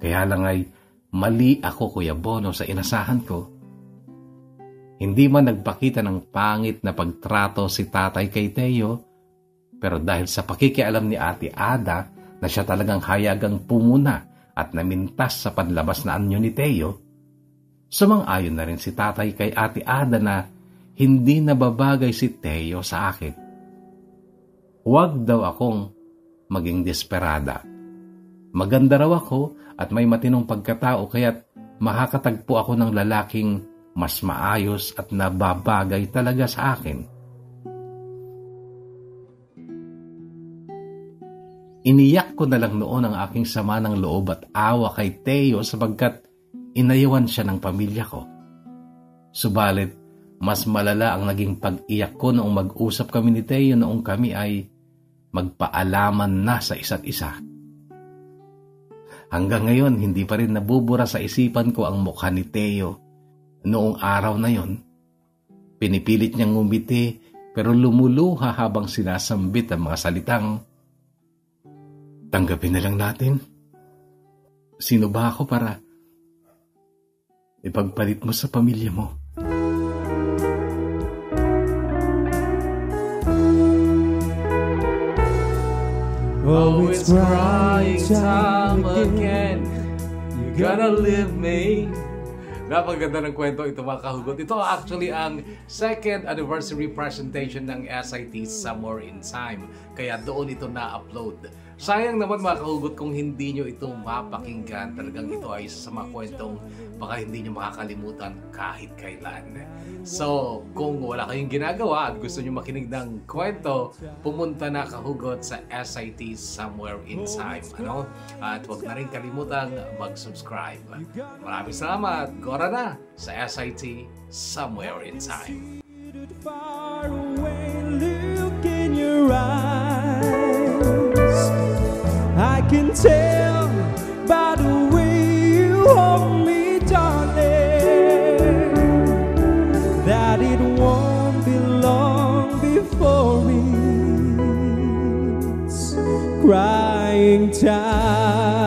Kaya lang ay mali ako, Kuya Bono, sa inasahan ko. Hindi man nagpakita ng pangit na pagtrato si tatay kay Teo, pero dahil sa pakikialam ni Ate Ada na siya talagang hayagang pumuna at namintas sa panlabas na anyo ni Teo, sumang-ayon na rin si tatay kay Ate Ada na hindi nababagay si Teo sa akin. Huwag daw akong maging desperada. Maganda raw ako at may matinong pagkatao kaya't makakatagpo ako ng lalaking mas maayos at nababagay talaga sa akin. Iniyak ko na lang noon ang aking sama ng loob at awa kay Teo sapagkat inayawan siya ng pamilya ko. Subalit, mas malala ang naging pag-iyak ko noong mag-usap kami ni Teo noong kami ay magpaalaman na sa isa't isa. Hanggang ngayon, hindi pa rin nabubura sa isipan ko ang mukha ni Teo. Noong araw na yon, pinipilit niyang ngumiti pero lumuluha habang sinasambit ang mga salitang, "Tanggapin na lang natin. Sino ba ako para ipagpalit mo sa pamilya mo?" Oh, it's crying time again. You gotta leave me. Napaganda ng kwento ito, mga kahugot. Ito actually ang second anniversary presentation ng SIT Somewhere in Time. Kaya doon ito na-upload. Sayang naman, mga kahugot, kung hindi nyo ito mapakinggan. Talagang ito ay isa sa mga kwentong baka hindi nyo makakalimutan kahit kailan. So, kung wala kayong ginagawa at gusto nyo makinig ng kwento, pumunta na, kahugot, sa SIT Somewhere in Time. At huwag na rin kalimutan mag-subscribe. Maraming salamat. Gora na sa SIT Somewhere in Time. Far away, look in your eyes. I can tell by the way you hold me, darling, that it won't be long before it's crying time.